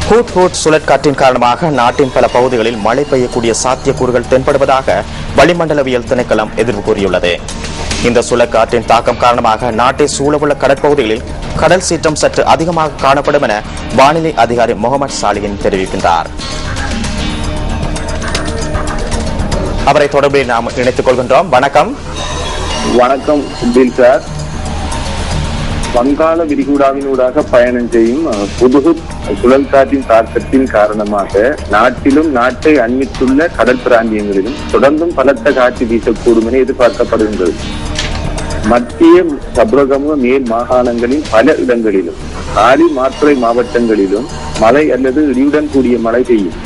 Hood hood சுழற்காற்றின் காரணமாக நாட்டின் பல பகுதிகளில் மழை பெய்யக்கூடிய சாத்தியக்கூறுகள் தென்படுவதாக வளிமண்டலவியல் திணைக்களம் எதிர்வு கூறியுள்ளது. இந்த சுழற்காற்றின் தாக்கம் காரணமாக நாட்டை சூழவுள்ள கடற்பகுதிகளில் கடல் சீற்றம் சற்று அதிகமாக காணப்படும் என வானிலை அதிகாரி முகமது சாலிஹின் தெரிவிக்கின்றார். அவரை தொடர்பில் நாம் இணைத்துக் கொள்கின்றோம். வணக்கம். வணக்கம் சார். வங்காள விரிகுடாவினூடாக பயணம் செய்யும் புதுகுத் சுழல் காற்றின் தாக்கத்தின் காரணமாக நாட்டிலும் நாட்டை அண்மித்துள்ள கடல் பிராந்தியங்களிலும் தொடர்ந்தும் பலத்த காற்று வீசக்கூடும் என எதிர்பார்க்கப்படுகின்றது. மத்திய சப்ரகமுக மேல் மாகாணங்களின் பல இடங்களிலும் காலி மாத்துறை மாவட்டங்களிலும் மழை அல்லது இடியுடன் கூடிய மழை பெய்யும்.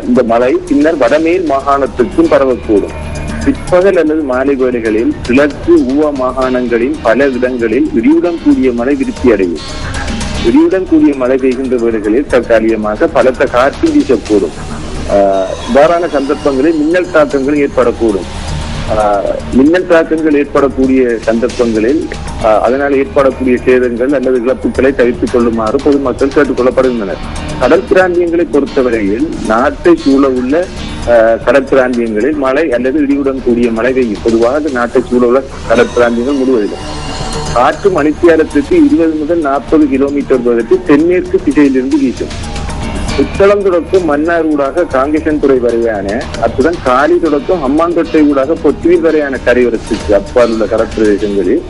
இந்த மழை பின்னர் வடமேல் மாகாணத்திற்கும் பரவக்கூடும். பிற்பகல் அல்லது மாலை வேளைகளில் கிழக்கு ஊவா மாகாணங்களின் பல இடங்களில் இடியுடன் கூடிய மழை விருத்தி அடையும். இடியுடன் கூடிய மழை பெய்கின்ற வேளைகளில் தற்காலிகமாக பலத்த காற்று வீசக்கூடும். இவ்வாறான சந்தர்ப்பங்களில் மின்னல் தாக்கங்கள் ஏற்படக்கூடும். மின்னல் தாக்கங்கள் ஏற்படக்கூடிய சந்தர்ப்பங்களில் அதனால் ஏற்படக்கூடிய சேதங்கள் அல்லது இழப்புகளை தவிர்த்துக் கொள்ளுமாறு பொதுமக்கள் கேட்டுக் கொள்ளப்படுகின்றனர். கடல் பிராந்தியங்களை பொறுத்தவரையில் நாட்டை சூழ உள்ள கடற்பிராந்தியங்களில் மழை அல்லது இடியுடன் கூடிய மழை பெய்யும். பொதுவாக நாட்டை சூழ உள்ள கடற்பிராந்தியங்கள் முழுவதிலும் காற்று மணித்தியாலத்திற்கு 20 முதல் 40 கிலோமீட்டர் வேகத்தில் தென்மேற்கு திசையிலிருந்து வீசும். புத்தளம் தொடக்கம் மன்னார் ஊடாக காங்கேசன்துறை வரையான, அத்துடன் காலி தொடக்கம் ஹம்மாந்தோட்டை ஊடாக பொத்துவில் வரையான கரையோரத்திற்கு அப்பால் உள்ள கடற்பிரதேசங்களில்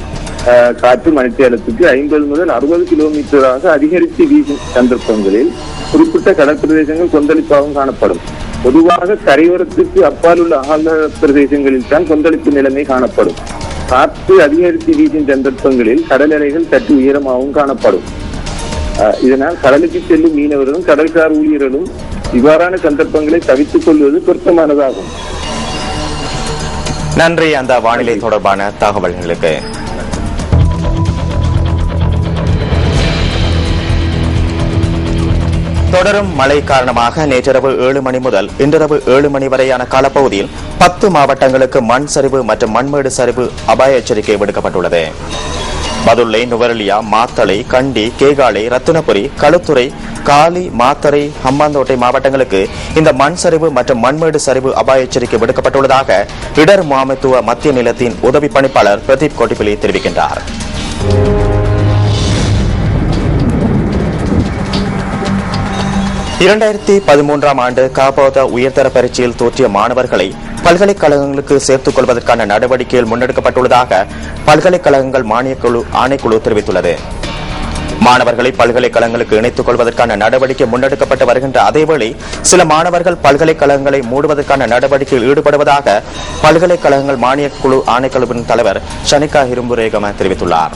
காற்று மணித்தியாலத்துக்கு 50 முதல் 60 கிலோமீட்டராக அதிகரித்து வீசும் சந்தர்ப்பங்களில் குறிப்பிட்ட கடற்பிரதேசங்கள் கொந்தளிப்பாகவும் காணப்படும். பொதுவாக கரையோரத்திற்கு அப்பால் உள்ள அகல பிரதேசங்களில் தான் கொந்தளிப்பு நிலைமை காணப்படும். காற்று அதிகரித்து வீசும் சந்தர்ப்பங்களில் கடல் அலைகள் சற்று உயரமாகவும் காணப்படும். இதனால் கடலுக்கு செல்லும் மீனவர்களும் கடற்சார் ஊழியர்களும் இவ்வாறான சந்தர்ப்பங்களை தவிர்த்துக் கொள்வது பொருத்தமானதாகும். நன்றி அந்த வானிலை தொடர்பான தகவல்களுக்கு. தொடரும் மழை காரணமாக நேற்றிரவு 7 மணி முதல் இன்றிரவு 7 மணி வரையான காலப்பகுதியில் 10 மாவட்டங்களுக்கு மண் சரிவு மற்றும் மண்மேடு சரிவு அபாய எச்சரிக்கை விடுக்கப்பட்டுள்ளது. பதுளை, நுவரெலியா, மாத்தளை, கண்டி, கேகாலை, ரத்தினபுரி, களுத்துறை, காலி, மாத்தறை, ஹம்பாந்தோட்டை மாவட்டங்களுக்கு இந்த மண் சரிவு மற்றும் மண்மேடு சரிவு அபாய எச்சரிக்கை விடுக்கப்பட்டுள்ளதாக இடர் முகாமைத்துவ மத்திய நிலையத்தின் உதவி பணிப்பாளர் பிரதீப் கோட்டிபிலி தெரிவிக்கின்றார். ஆண்டு காப்போத உயர்தர பரீட்சையில் தோற்றிய மாணவர்களை பல்கலைக்கழகங்களுக்கு சேர்த்துக் கொள்வதற்கான நடவடிக்கைகள் முன்னெடுக்கப்பட்டுள்ளதாக பல்கலைக்கழகங்கள் மானியக்குழு ஆணைக்குழு தெரிவித்துள்ளது. மாணவர்களை பல்கலைக்கழகங்களுக்கு இணைத்துக் கொள்வதற்கான நடவடிக்கை முன்னெடுக்கப்பட்டு வருகின்ற அதேவேளை சில மாணவர்கள் பல்கலைக்கழகங்களை மூடுவதற்கான நடவடிக்கையில் ஈடுபடுவதாக பல்கலைக்கழகங்கள் மானியக்குழு ஆணைக்குழுவின் தலைவர் ஷனிகா ஹிரும்புரேகம தெரிவித்துள்ளார்.